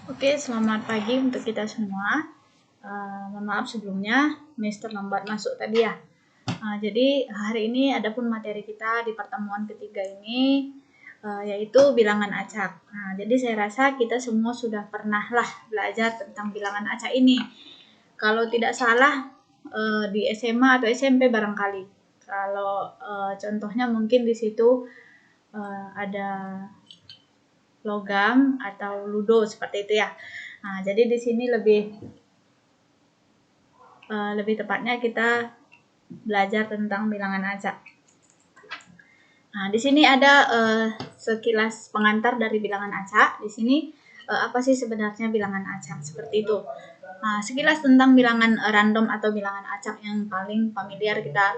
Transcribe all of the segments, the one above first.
Oke, selamat pagi untuk kita semua. Mohon maaf sebelumnya, Miss terlambat masuk tadi ya. Jadi hari ini adapun materi kita di pertemuan ketiga ini yaitu bilangan acak. Jadi saya rasa kita semua sudah pernah lah belajar tentang bilangan acak ini. Kalau tidak salah di SMA atau SMP barangkali. Kalau contohnya mungkin di situ ada logam atau ludo seperti itu ya. Jadi di sini lebih tepatnya kita belajar tentang bilangan acak. Di sini ada sekilas pengantar dari bilangan acak. Di sini apa sih sebenarnya bilangan acak? Seperti itu. Sekilas tentang bilangan random atau bilangan acak yang paling familiar kita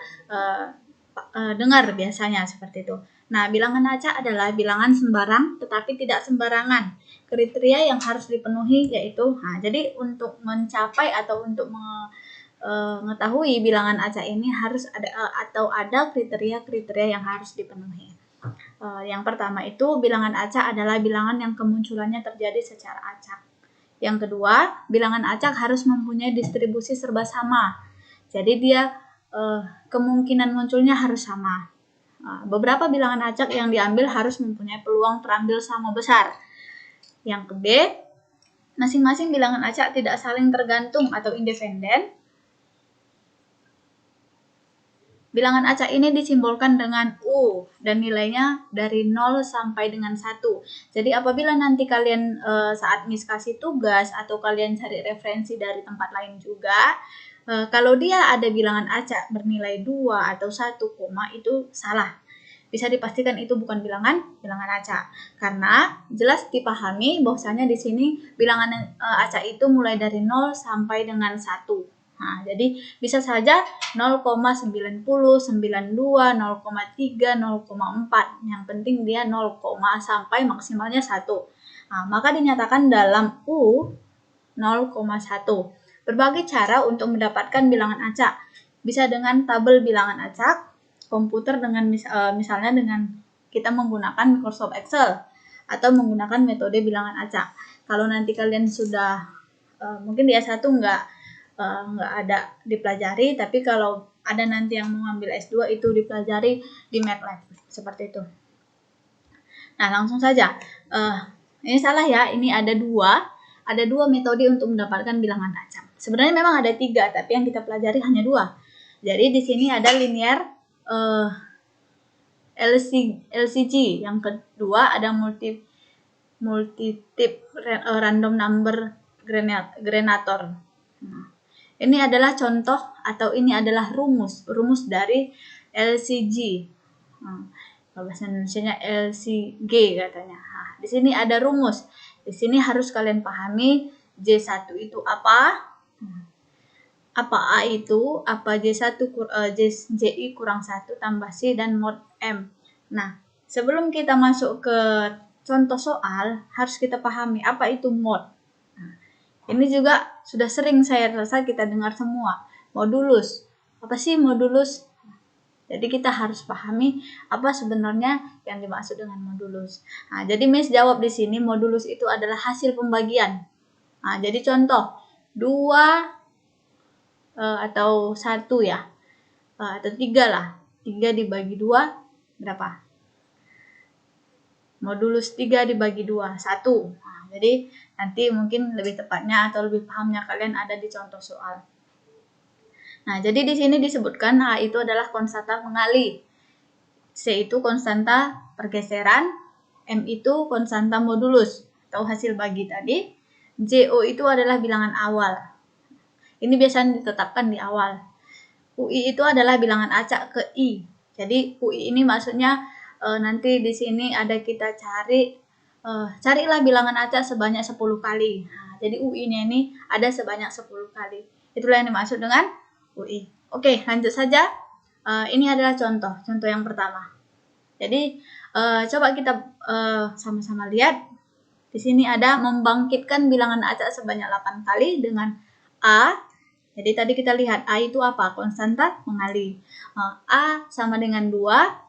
dengar biasanya seperti itu. Nah, bilangan acak adalah bilangan sembarang tetapi tidak sembarangan. Kriteria yang harus dipenuhi yaitu, jadi untuk mencapai atau untuk mengetahui bilangan acak ini harus ada kriteria-kriteria yang harus dipenuhi. Yang pertama itu bilangan acak adalah bilangan yang kemunculannya terjadi secara acak. Yang kedua, bilangan acak harus mempunyai distribusi serba sama. Jadi dia kemungkinan munculnya harus sama. Beberapa bilangan acak yang diambil harus mempunyai peluang terambil sama besar. Yang ke B, masing-masing bilangan acak tidak saling tergantung atau independen. Bilangan acak ini disimbolkan dengan U dan nilainya dari 0 sampai dengan 1. Jadi apabila nanti kalian saat Miss kasih tugas atau kalian cari referensi dari tempat lain juga, kalau dia ada bilangan acak bernilai 2 atau 1, itu salah. Bisa dipastikan itu bukan bilangan acak. Karena jelas dipahami bahwasanya di sini bilangan acak itu mulai dari 0 sampai dengan 1. Jadi bisa saja 0,90, 92, 0,3, 0,4. Yang penting dia 0, sampai maksimalnya 1. Maka dinyatakan dalam U 0,1. Berbagai cara untuk mendapatkan bilangan acak. Bisa dengan tabel bilangan acak, komputer dengan misalnya dengan kita menggunakan Microsoft Excel atau menggunakan metode bilangan acak. Kalau nanti kalian sudah mungkin di S1 nggak ada dipelajari, tapi kalau ada nanti yang mau ambil S2 itu dipelajari di MATLAB seperti itu. Nah, langsung saja. Ini salah ya, ini ada dua metode untuk mendapatkan bilangan acak. Sebenarnya memang ada 3, tapi yang kita pelajari hanya 2. Jadi di sini ada linear LCG, yang kedua ada multi-tip random number generator. Ini adalah contoh atau ini adalah rumus dari LCG. Kalau bahasa Indonesianya LCG katanya. Di sini ada rumus. Di sini harus kalian pahami J1 itu apa? Apa A itu? Apa J1 JI kurang 1 tambah C dan mod M. Nah, sebelum kita masuk ke contoh soal, harus kita pahami apa itu mod. Ini juga sudah sering saya rasa kita dengar semua. Modulus. Apa sih modulus? Jadi kita harus pahami apa sebenarnya yang dimaksud dengan modulus. Jadi Miss jawab di sini modulus itu adalah hasil pembagian. Jadi contoh 2 atau 1 ya. Atau 3 lah. 3 dibagi 2 berapa? Modulus 3 dibagi 2, 1. Jadi nanti mungkin lebih tepatnya atau lebih pahamnya kalian ada di contoh soal. Nah, jadi di sini disebutkan A itu adalah konstanta pengali, C itu konstanta pergeseran, M itu konstanta modulus atau hasil bagi tadi, JO itu adalah bilangan awal. Ini biasanya ditetapkan di awal. UI itu adalah bilangan acak ke I. Jadi UI ini maksudnya nanti di sini ada kita carilah bilangan acak sebanyak 10 kali. Jadi UI-nya ini ada sebanyak 10 kali. Itulah yang dimaksud dengan UI. Oke, lanjut saja. Ini adalah contoh yang pertama. Jadi coba kita sama-sama lihat. Di sini ada membangkitkan bilangan acak sebanyak 8 kali dengan A. Jadi tadi kita lihat A itu apa? Konstanta pengali. A sama dengan 2.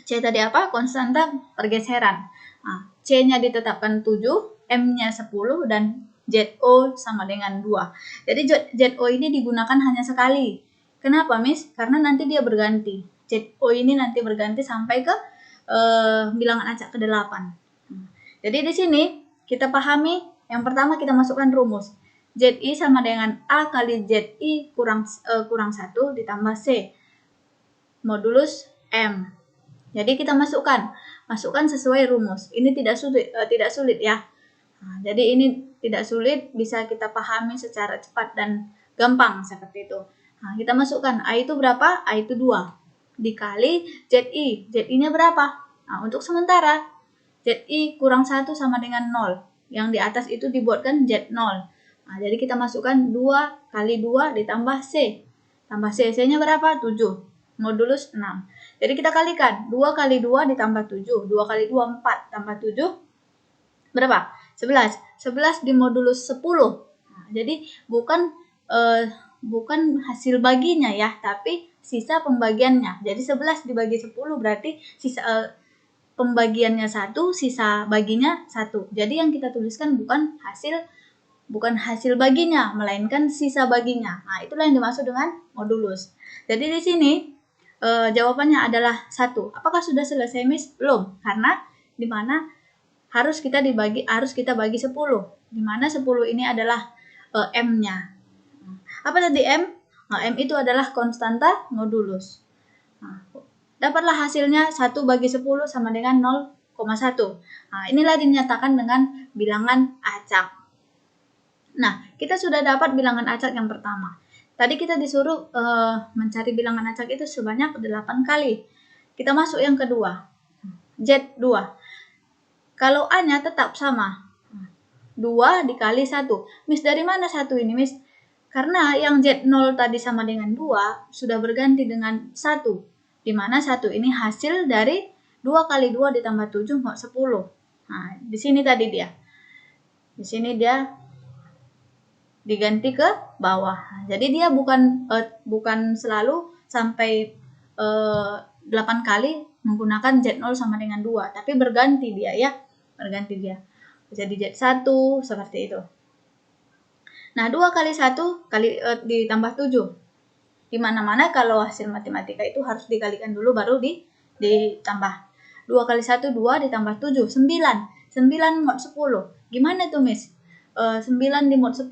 C tadi apa? Konstanta pergeseran. C-nya ditetapkan 7, M-nya 10, dan ZO sama dengan 2. Jadi ZO ini digunakan hanya sekali. Kenapa, Miss? Karena nanti dia berganti. ZO ini nanti berganti sampai ke bilangan acak ke-8. Jadi di sini kita pahami, yang pertama kita masukkan rumus. ZI sama dengan A kali ZI kurang 1 ditambah C modulus M. Jadi kita masukkan sesuai rumus. Ini tidak sulit ya. Jadi ini tidak sulit, bisa kita pahami secara cepat dan gampang seperti itu. Kita masukkan A itu berapa? A itu 2 dikali ZI. ZI-nya berapa? Untuk sementara ZI kurang 1 sama dengan 0. Yang di atas itu dibuatkan Z0. Jadi kita masukkan 2 kali 2 ditambah C. Tambah C. C-nya berapa? 7. Modulus 6. Jadi kita kalikan. 2 kali 2 ditambah 7. 2 kali 2, 4. Tambah 7. Berapa? 11. 11 dimodulus 10. Jadi bukan hasil baginya ya, tapi sisa pembagiannya. Jadi 11 dibagi 10 berarti sisa pembagiannya 1, sisa baginya 1. Jadi yang kita tuliskan bukan hasil baginya, melainkan sisa baginya. Itulah yang dimaksud dengan modulus. Jadi di sini jawabannya adalah 1. Apakah sudah selesai, Miss? Belum, karena di mana harus kita bagi 10. Di mana 10 ini adalah M-nya. Apa tadi M? M itu adalah konstanta modulus. Dapatlah hasilnya 1 bagi 10 sama dengan 0,1. Inilah dinyatakan dengan bilangan acak. Nah, kita sudah dapat bilangan acak yang pertama. Tadi kita disuruh mencari bilangan acak itu sebanyak 8 kali. Kita masuk yang kedua. Z2. Kalau A-nya tetap sama. 2 dikali 1. Miss, dari mana 1 ini, Miss? Karena yang Z0 tadi sama dengan 2 sudah berganti dengan 1. Di mana 1 ini hasil dari 2 kali 2 ditambah 7 mau 10. Di sini tadi dia. Di sini dia diganti ke bawah. Jadi dia bukan selalu sampai 8 kali menggunakan Z0 sama dengan 2, tapi berganti dia ya. Berganti dia. Jadi Z1 seperti itu. Nah, 2 kali 1 ditambah 7. Di mana-mana kalau hasil matematika itu harus dikalikan dulu baru ditambah. 2 kali 1 2 ditambah 7 9. 9 mod 10. Gimana tuh, Miss? 9 di mod 10.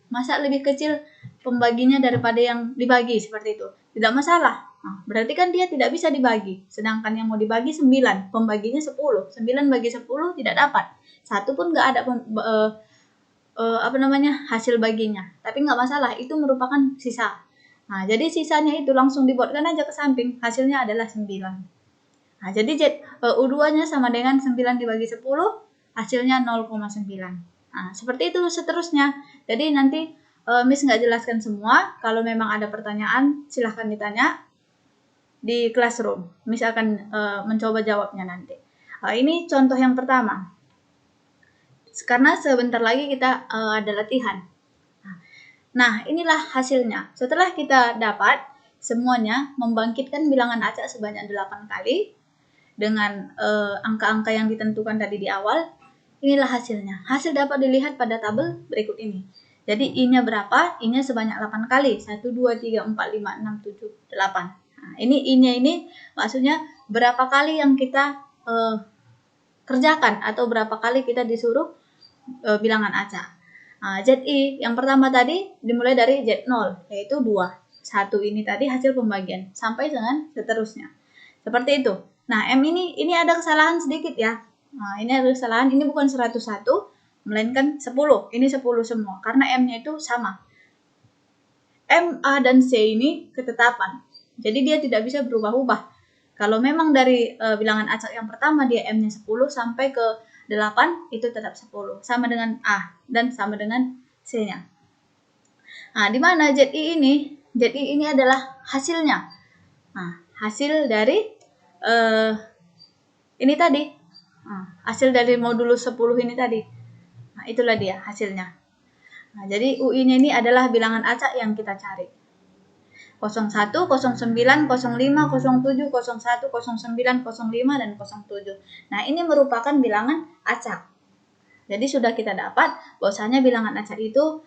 Masa lebih kecil pembaginya daripada yang dibagi seperti itu? Tidak masalah. Berarti kan dia tidak bisa dibagi. Sedangkan yang mau dibagi 9, pembaginya 10. 9 bagi 10 tidak dapat. 1 pun nggak ada hasil baginya. Tapi nggak masalah, itu merupakan sisa. Jadi sisanya itu langsung dibuatkan aja ke samping. Hasilnya adalah 9. Jadi U2-nya sama dengan 9 dibagi 10, hasilnya 0,9. Seperti itu seterusnya. Jadi nanti Miss nggak jelaskan semua. Kalau memang ada pertanyaan, silahkan ditanya di classroom. Miss akan mencoba jawabnya nanti. Ini contoh yang pertama. Karena sebentar lagi kita ada latihan. Nah, inilah hasilnya. Setelah kita dapat semuanya membangkitkan bilangan acak sebanyak 8 kali dengan angka-angka yang ditentukan tadi di awal, inilah hasilnya. Hasil dapat dilihat pada tabel berikut ini. Jadi I-nya berapa? I-nya sebanyak 8 kali. 1, 2, 3, 4, 5, 6, 7, 8. Ini I-nya ini maksudnya berapa kali yang kita kerjakan atau berapa kali kita disuruh bilangan acak. ZI yang pertama tadi dimulai dari Z0 yaitu 2. 1 ini tadi hasil pembagian sampai dengan seterusnya. Seperti itu. Nah, M ini ada kesalahan sedikit ya. Ini ada kesalahan, ini bukan 101 melainkan 10. Ini 10 semua karena M-nya itu sama. M, A, dan C ini ketetapan. Jadi dia tidak bisa berubah-ubah. Kalau memang dari bilangan acak yang pertama dia M-nya 10 sampai ke 8 itu tetap 10. Sama dengan A dan sama dengan C-nya. Di mana ZI ini? ZI ini adalah hasilnya. Hasil dari ini tadi. Hasil dari modulus 10 ini tadi. Itulah dia hasilnya. Jadi UI-nya ini adalah bilangan acak yang kita cari. 01, 09, 05, 07, 01, 09, 05, dan 07. Nah, ini merupakan bilangan acak. Jadi sudah kita dapat bahwasanya bilangan acak itu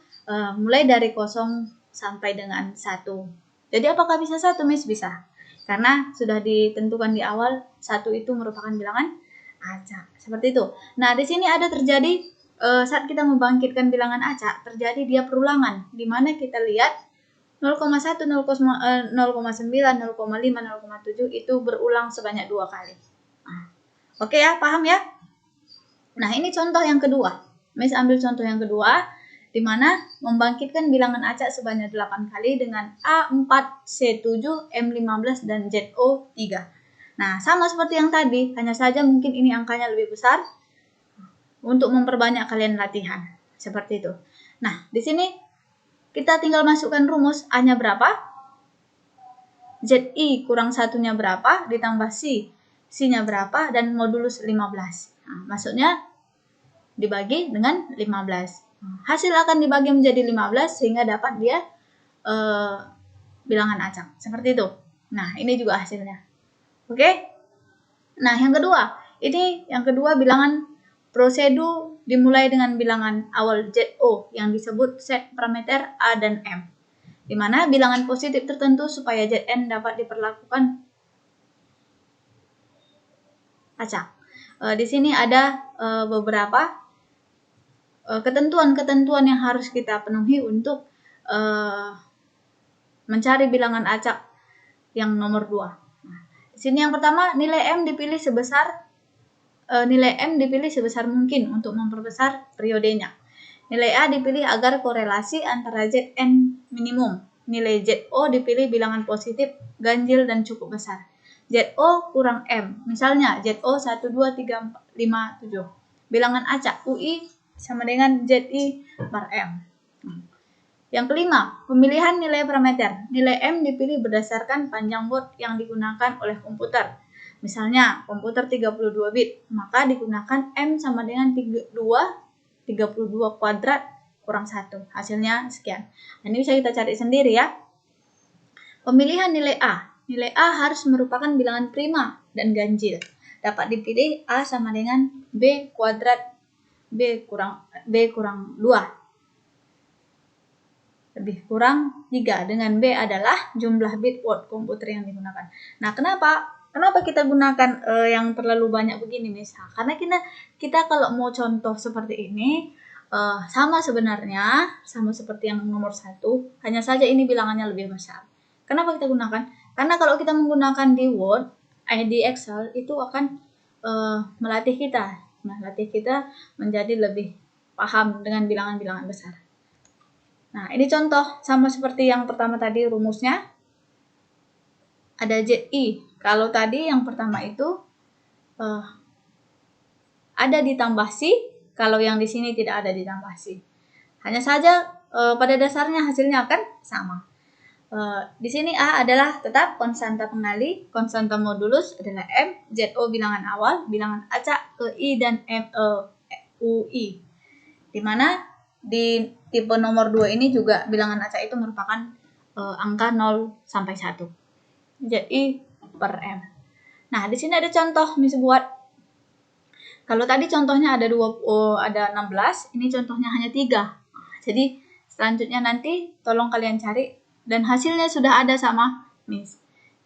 mulai dari 0 sampai dengan 1. Jadi apakah bisa 1, Miss? Bisa. Karena sudah ditentukan di awal 1 itu merupakan bilangan acak. Seperti itu. Nah, di sini ada terjadi saat kita membangkitkan bilangan acak, terjadi dia perulangan, di mana kita lihat 0,1, 0,9, 0,5, 0,7 itu berulang sebanyak 2 kali. Oke ya, paham ya? Nah, ini contoh yang kedua. Miss ambil contoh yang kedua, di mana membangkitkan bilangan acak sebanyak 8 kali dengan A4, C7, M15, dan ZO3. Nah, sama seperti yang tadi, hanya saja mungkin ini angkanya lebih besar untuk memperbanyak kalian latihan. Seperti itu. Nah, di sini kita tinggal masukkan rumus A-nya berapa, ZI kurang satunya berapa, ditambah C-nya berapa, dan modulus 15. Nah, maksudnya dibagi dengan 15. Hasil akan dibagi menjadi 15 sehingga dapat dia bilangan acak. Seperti itu. Nah, ini juga hasilnya. Oke? Nah, yang kedua bilangan prosedur dimulai dengan bilangan awal ZO yang disebut set parameter A dan M, di mana bilangan positif tertentu supaya Zn dapat diperlakukan acak. Di sini ada beberapa ketentuan-ketentuan yang harus kita penuhi untuk mencari bilangan acak yang nomor 2. Nah, di sini yang pertama, nilai M dipilih sebesar mungkin untuk memperbesar periodenya. Nilai A dipilih agar korelasi antara Zn minimum. Nilai ZO dipilih bilangan positif, ganjil, dan cukup besar. ZO kurang M. Misalnya ZO 1, 2, 3, 4, 5, 7. Bilangan acak UI sama dengan ZI per M. Yang kelima, pemilihan nilai parameter. Nilai M dipilih berdasarkan panjang baud yang digunakan oleh komputer. Misalnya, komputer 32 bit, maka digunakan M sama dengan 32 kuadrat kurang 1. Hasilnya sekian. Nah, ini bisa kita cari sendiri ya. Pemilihan nilai A. Nilai A harus merupakan bilangan prima dan ganjil. Dapat dipilih A sama dengan B kuadrat B kurang 2. Lebih kurang 3. Dengan B adalah jumlah bit baud komputer yang digunakan. Nah, kenapa kita gunakan yang terlalu banyak begini, misal? Karena kita kalau mau contoh seperti ini sama sebenarnya, sama seperti yang nomor 1, hanya saja ini bilangannya lebih besar. Kenapa kita gunakan? Karena kalau kita menggunakan di Word, di Excel, itu akan melatih kita menjadi lebih paham dengan bilangan-bilangan besar. Nah, ini contoh sama seperti yang pertama tadi rumusnya. Ada ZI. Kalau tadi yang pertama itu ada ditambah C, kalau yang di sini tidak ada ditambah C. Hanya saja pada dasarnya hasilnya akan sama. Di sini A adalah tetap konstanta pengali, konstanta modulus adalah M, ZO bilangan awal, bilangan acak, EI dan UI. Di mana di tipe nomor 2 ini juga bilangan acak itu merupakan angka 0 sampai 1. ZI per M. Nah, di sini ada contoh Miss buat. Kalau tadi contohnya ada 16, ini contohnya hanya 3. Jadi selanjutnya nanti tolong kalian cari dan hasilnya sudah ada sama Miss.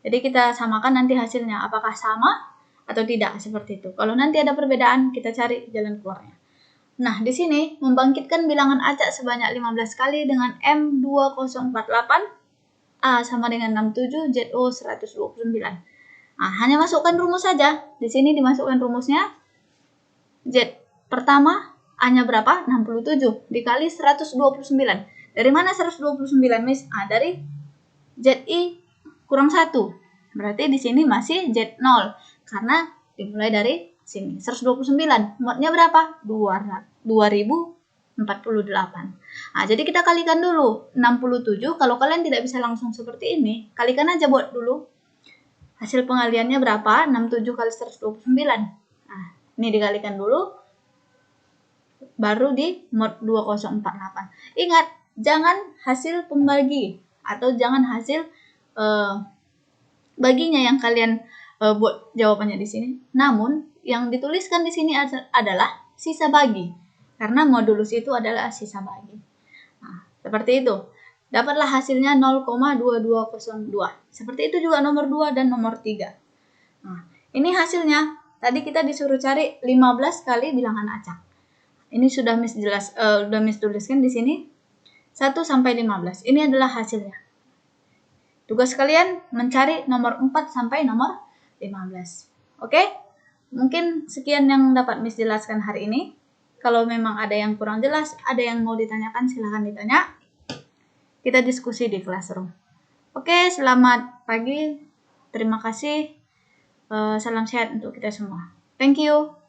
Jadi kita samakan nanti hasilnya apakah sama atau tidak seperti itu. Kalau nanti ada perbedaan, kita cari jalan keluarnya. Nah, di sini membangkitkan bilangan acak sebanyak 15 kali dengan M2048, A sama dengan 67, ZO 129. Nah, hanya masukkan rumus saja. Di sini dimasukkan rumusnya. Z pertama, A-nya berapa? 67 dikali 129. Dari mana 129, Miss? Dari ZI kurang 1. Berarti di sini masih Z0 karena dimulai dari sini. 129. Modnya berapa? 2048. Nah, jadi kita kalikan dulu 67. Kalau kalian tidak bisa langsung seperti ini, kalikan aja buat dulu. Hasil pengaliannya berapa? 67 kali 129. Nah, ini dikalikan dulu. Baru di mod 2048. Ingat, jangan hasil pembagi atau jangan hasil baginya yang kalian buat jawabannya di sini. Namun yang dituliskan di sini adalah sisa bagi, karena modulus itu adalah sisa bagi. Nah, seperti itu. Dapatlah hasilnya 0,2202. Seperti itu juga nomor 2 dan nomor 3. Nah, ini hasilnya. Tadi kita disuruh cari 15 kali bilangan acak. Ini sudah Miss tuliskan di sini 1 sampai 15. Ini adalah hasilnya. Tugas kalian mencari nomor 4 sampai nomor 15. Oke? Mungkin sekian yang dapat Miss jelaskan hari ini. Kalau memang ada yang kurang jelas, ada yang mau ditanyakan, silahkan ditanya. Kita diskusi di classroom. Oke, selamat pagi. Terima kasih. Salam sehat untuk kita semua. Thank you.